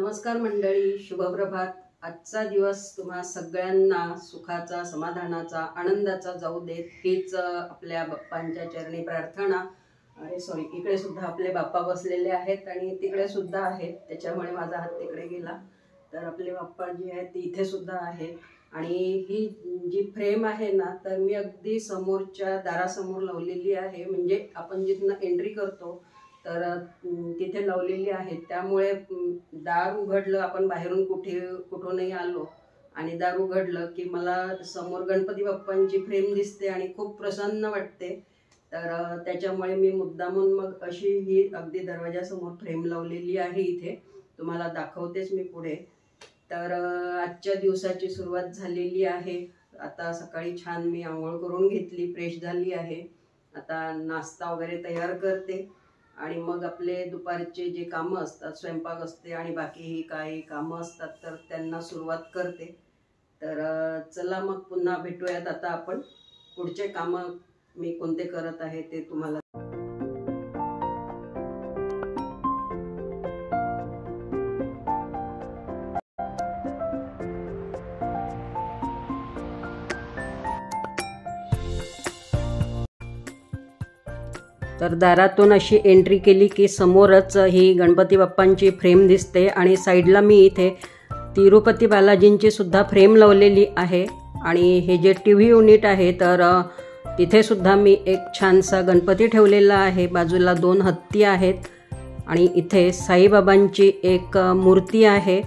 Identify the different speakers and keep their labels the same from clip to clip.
Speaker 1: नमस्कार मंडळी, शुभप्रभात। आजचा दिवस तुम्हा सगळ्यांना सुखाचा, समाधानाचा, आनंदाचा जाऊ देत हीच आपल्या बाप्पांच्या चरणी प्रार्थना। अरे सॉरी, इकडे सुद्धा आपले बाप्पा बसलेले आहेत आणि तिकडे सुद्धा आहेत, त्याच्यामुळे माझा हात तिकडे गेला। तर आपले बाप्पा जे आहेत ते इथे सुद्धा आहेत आणि ही जी फ्रेम आहे ना, तर मी अगदी समोरच्या दारासमोर लावलेली आहे। म्हणजे आपण जिथनं एंट्री करतो तर तिथे लावलेली आहे, त्यामुळे दार उघडलं, आपण बाहेरून कुठूनही आलो आणि दार उघडलं की मला समोर गणपती बाप्पांची फ्रेम दिसते आणि खूप प्रसन्न वाटते। तर त्याच्यामुळे मी मुद्दामून मग अशी ही अगदी दरवाजासमोर फ्रेम लावलेली आहे। इथे तुम्हाला दाखवतेच मी पुढे। तर आजच्या दिवसाची सुरुवात झालेली आहे। आता सकाळी छान मी आंघोळ करून घेतली, फ्रेश झाली आहे। आता नाश्ता वगैरे तयार करते आणि मग आपले दुपारचे जे कामं असतात, स्वयंपाक असते आणि बाकीही काही कामं असतात, तर त्यांना सुरुवात करते। तर चला मग पुन्हा भेटूयात आता आपण। पुढचे कामं मी कोणते करत आहे ते तुम्हाला। तर दारातून अशी एंट्री केली की समोरच ही गणपती बाप्पांची फ्रेम दिसते आणि साईडला मी इथे तिरुपती बालाजींची सुद्धा फ्रेम लावलेली आहे। आणि हे जे टीव्ही युनिट आहे तर तिथे सुद्धा मी एक छानसा गणपती ठेवलेला आहे। बाजूला 2 हत्ती आहेत आणि इथे साईबाबांची एक मूर्ती आहे।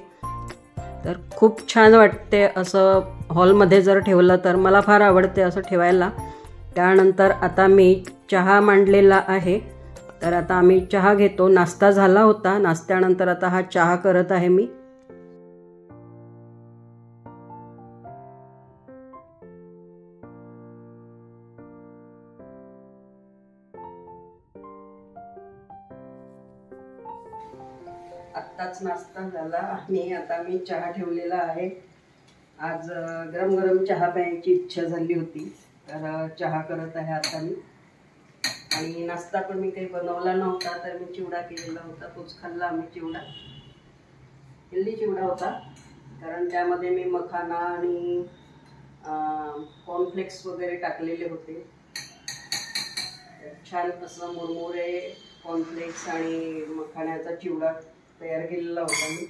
Speaker 1: तर खूप छान वाटते असं हॉलमध्ये जर ठेवलं तर, मला फार आवडते असं ठेवायला। त्यानंतर आता मी चहा मांडलेला आहे, तर आता आम्ही चहा घेतो। नाश्ता झाला होता, नाश्त्यानंतर आता हा चहा करत आहे मी। आत्ताच नाश्ता झाला आणि आता मी चहा ठेवलेला आहे। आज गरम गरम चहा प्यायची इच्छा झाली होती, तर चहा करत आहे आता मी। आणि नाश्ता पण मी काही बनवला नव्हता, तर मी चिवडा केलेला होता, तोच खाल्ला आम्ही चिवडा। हेल्दी चिवडा होता, कारण त्यामध्ये मी मखाना आणि कॉर्नफ्लेक्स वगैरे टाकलेले होते। छान असं मुरमुरे, कॉर्नफ्लेक्स आणि मखाण्याचा चिवडा तयार केलेला होता मी।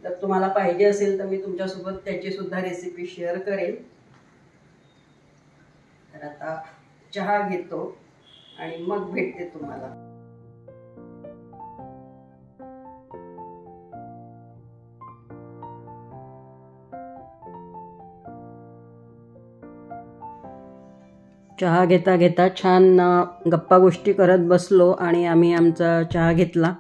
Speaker 1: जर तुम्हाला पाहिजे असेल तर मी तुमच्यासोबत त्याची सुद्धा रेसिपी शेअर करेन। तर आता चहा घेतो आणि मग भेटते तुम्हाला। चहा घेता घेता छान गप्पा गोष्टी करत बसलो आणि आम्ही आमचा चहा घेतला।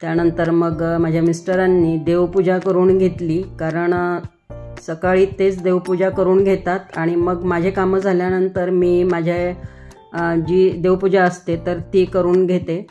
Speaker 1: त्यानंतर मग माझ्या मिस्टरांनी देवपूजा करून घेतली, कारण सकाळी तेच देवपूजा करून घेतात आणि मग माझे कामं झाल्यानंतर मी माझ्या जी देवपूजा असते तर ती करून घेते।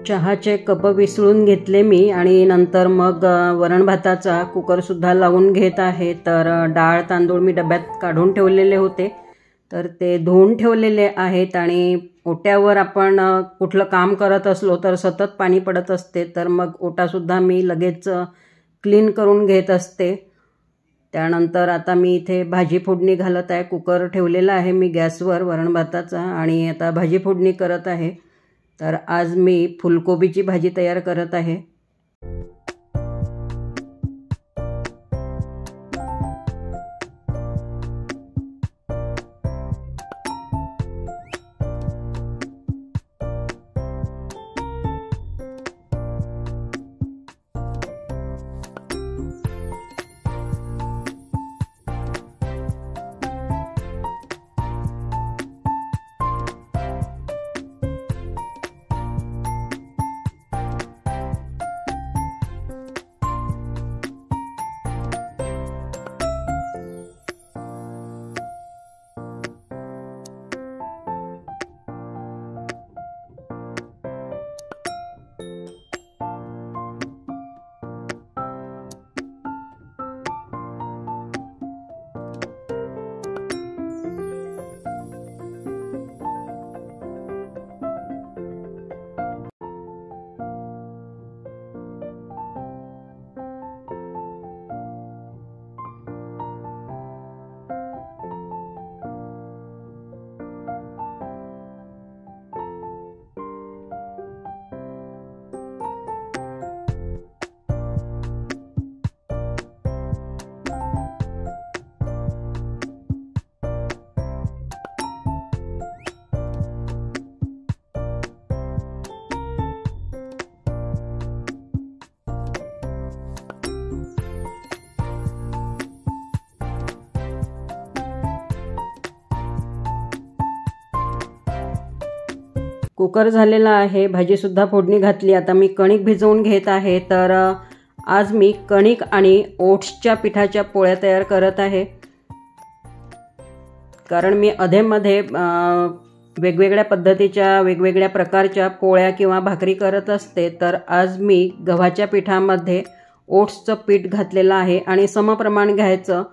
Speaker 1: चहाचे कप विसळून घेतले मी आणि नंतर मग वरण भाताचा कुकरसुद्धा लावून घेत आहे. तर डाळ तांदूळ मी डब्यात काढून ठेवलेले होते, तर ते धुवून ठेवलेले आहेत. आणि ओट्यावर आपण कुठलं काम करत असलो तर सतत पाणी पडत असते, तर मग ओटासुद्धा मी लगेच क्लीन करून घेत असते. त्यानंतर आता मी इथे भाजी फोडणी घालत आहे. कुकर ठेवलेला आहे मी गॅसवर वरण भाताचा आणि आता भाजी फोडणी करत आहे. तर आज मी फुलकोबीची भाजी तयार करत आहे. कुकर झालेला आहे, भाजीसुद्धा फोडणी घातली. आता मी कणिक भिजवून घेत आहे. तर आज मी कणिक आणि ओट्सच्या पिठाच्या पोळ्या तयार करत आहे. कारण मी अधेमध्ये वेगवेगळ्या पद्धतीच्या वेगवेगळ्या प्रकारच्या पोळ्या किंवा भाकरी करत असते. तर आज मी गव्हाच्या पिठामध्ये ओट्सचं पीठ घातलेलं आहे आणि समप्रमाण घ्यायचं.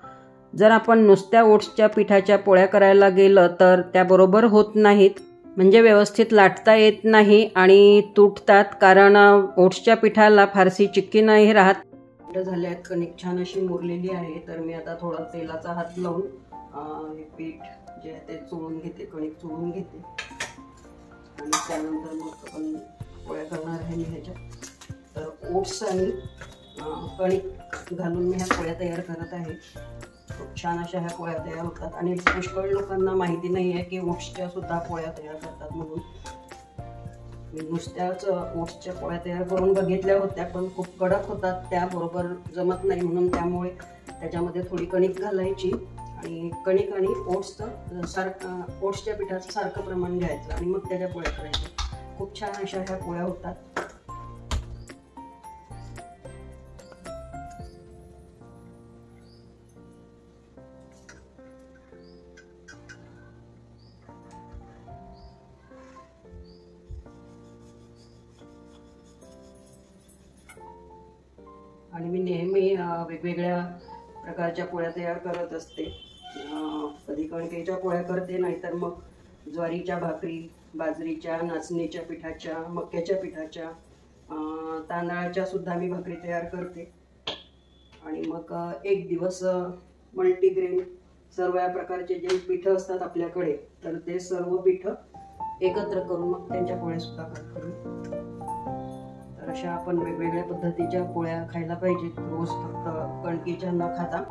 Speaker 1: जर आपण नुसत्या ओट्सच्या पिठाच्या पोळ्या करायला गेलं तर त्या बरोबर होत नाहीत, म्हणजे व्यवस्थित लाटता येत नाही आणि तुटतात. कारण ओट्सच्या पिठाला फारशी चिक्की नाही राहत. झाले आहेत, कणिक छान अशी मुरलेली आहे. तर मी आता थोडा तेलाचा हात लावून हे पीठ जे आहे ते चोळून घेते, कणिक चोळून घेते आणि त्यानंतर मग आपण पोळ्या करणार आहे मी ह्याच्यात. तर ओट्स आणि कणिक घालून मी ह्या पोळ्या तयार करत आहे. खूप छान अशा ह्या पोळ्या तयार होतात आणि पुष्कळ लोकांना माहिती नाही आहे की ओट्सच्या सुद्धा पोळ्या तयार करतात म्हणून. मी नुसत्याच ओट्सच्या पोळ्या तयार करून बघितल्या होत्या, पण खूप कडक होतात, त्या बरोबर जमत नाही. म्हणून त्यामुळे त्याच्यामध्ये थोडी कणिक घालायची आणि कणिक आणि ओट्सच्या पिठाचं सारखं प्रमाण घ्यायचं आणि मग त्याच्या पोळ्या करायच्या. खूप छान अशा ह्या पोळ्या होतात. आणि मी नेहमी वेगवेगळ्या प्रकारच्या पोळ्या तयार करत असते. कधी कणकेच्या पोळ्या करते, नाहीतर मग ज्वारीच्या भाकरी, बाजरीच्या, नाचणीच्या पिठाच्या, मक्याच्या पिठाच्या, तांदळाच्या सुद्धा मी भाकरी तयार करते. आणि मग एक दिवस मल्टीग्रेन सर्व या प्रकारचे जे पिठं असतात आपल्याकडे, तर ते सर्व पिठं एकत्र करून मग त्यांच्या पोळ्या सुद्धा करते. तर अशा आपण वेगवेगळ्या पद्धतीच्या पोळ्या खायला पाहिजेत, रोज फक्त कणकीच्या न खाता.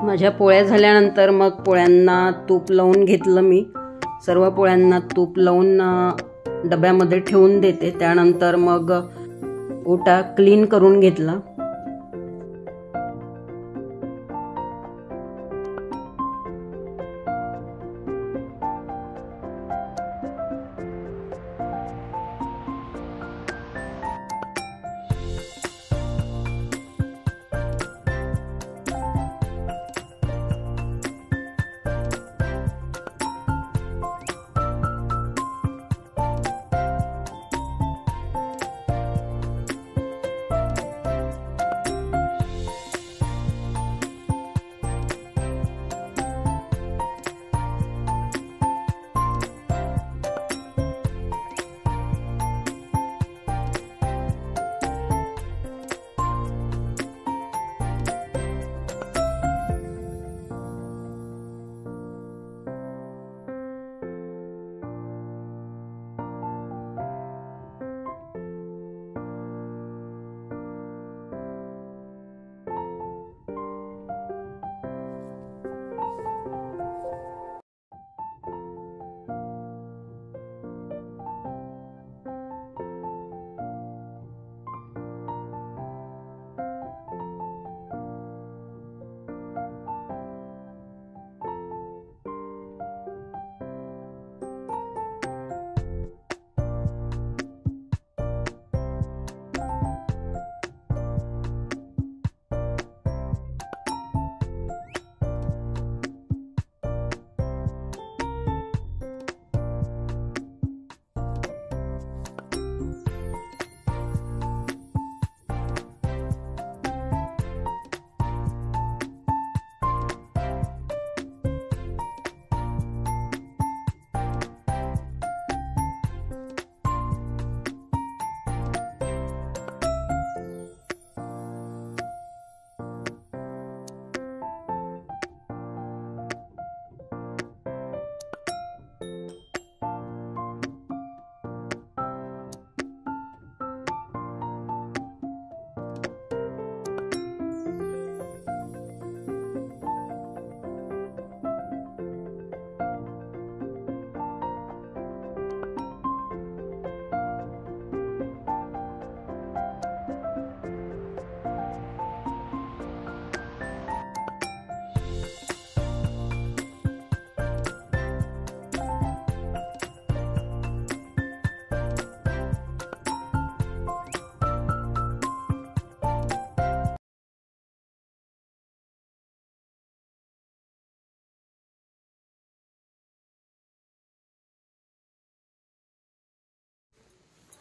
Speaker 1: माझ्या पोळ्या झाल्यानंतर मग पोळ्यांना तूप लावून घेतलं मी. सर्व पोळ्यांना तूप लावून डब्यामध्ये ठेवून देते. त्यानंतर मग ओटा क्लीन करून घेतला.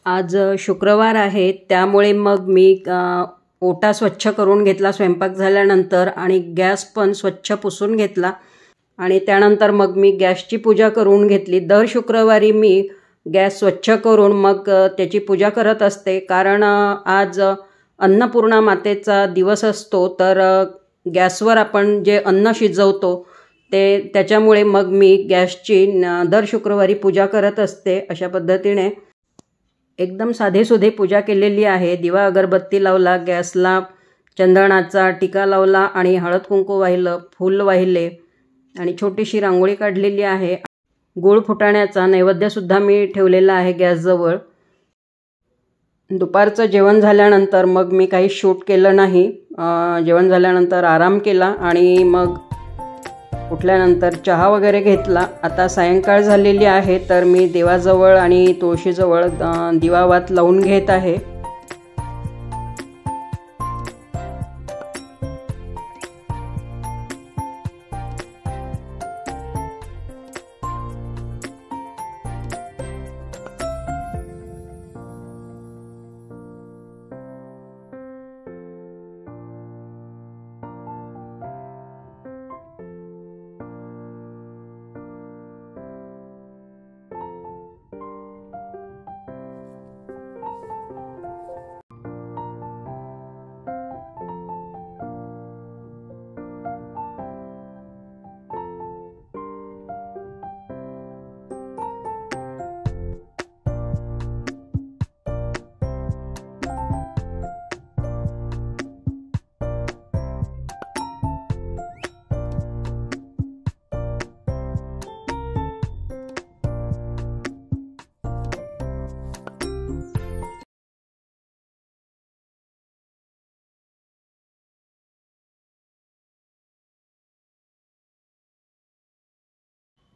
Speaker 1: आज शुक्रवार आहे, त्यामुळे मग मी ओटा स्वच्छ करून घेतला स्वयंपाक झाल्यानंतर आणि गॅस पण स्वच्छ पुसून घेतला. आणि त्यानंतर मग मी गॅसची पूजा करून घेतली. दर शुक्रवारी मी गॅस स्वच्छ करून मग त्याची पूजा करत असते, कारण आज अन्नपूर्णा मातेचा दिवस असतो. तर गॅसवर आपण जे अन्न शिजवतो त्याच्यामुळे मग मी गॅसची दर शुक्रवारी पूजा करत असते. अशा पद्धतीने एकदम साधेसुधे पूजा केलेली आहे. दिवा अगरबत्ती लावला, गॅसला चंदनाचा टिका लावला आणि हळद कुंकू वाहिलं, फूल वाहिले आणि छोटीशी रांगोळी काढलेली आहे. गुळ फुटाण्याचा नैवेद्यसुद्धा मी ठेवलेला आहे गॅसजवळ. दुपारचं जेवण झाल्यानंतर मग मी काही शूट केलं नाही. जेवण झाल्यानंतर आराम केला आणि मग उठल्यानंतर चहा वगैरे घेतला. आता सायंकाळ झालेली आहे, तर मी देवाजवळ आणि तुळशीजवळ दिवावात लावून घेत आहे.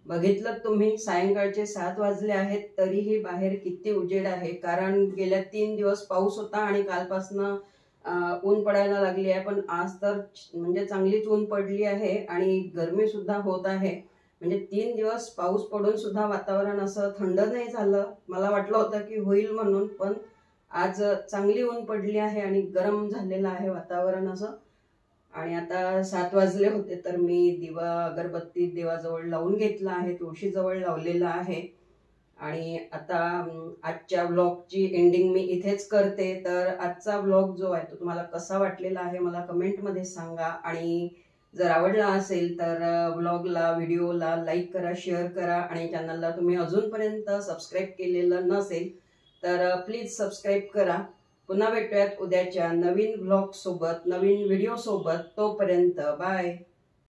Speaker 1: बघितलं तुम्ही, सायंकाळचे 7 वाजले आहेत तरीही बाहेर किती उजेड आहे. कारण गेल्या 3 दिवस पाऊस होता आणि कालपासनं ऊन पडायला लागली आहे. पण आज तर म्हणजे चांगलीच ऊन पडली आहे आणि गरमी सुद्धा होत आहे. म्हणजे 3 दिवस पाऊस पडून सुद्धा वातावरण असं थंड नाही झालं. मला वाटलं होतं की होईल म्हणून, पण आज चांगली ऊन पडली आहे आणि गरम झालेलं आहे वातावरण असं. आणि आता 7 वाजले होते तर मी दिवा अगरबत्ती देवाजवळ लावून घेतला आहे, तुळशीजवळ लावलेला आहे. आणि आता आजच्या व्लॉगची एंडिंग मी इथेच करते. तर आजचा व्लॉग जो आहे तो तुम्हाला कसा वाटलेला आहे मला कमेंटमध्ये सांगा. आणि जर आवडला असेल तर व्लॉगला, व्हिडिओला लाईक करा, शेअर करा. आणि चॅनलला तुम्ही अजूनपर्यंत सबस्क्राईब केलेलं नसेल तर प्लीज सबस्क्राईब करा. पुन्हा भेटूयात उद्याच्या नवीन व्लॉग सोबत, नवीन व्हिडिओ सोबत. तोपर्यंत बाय.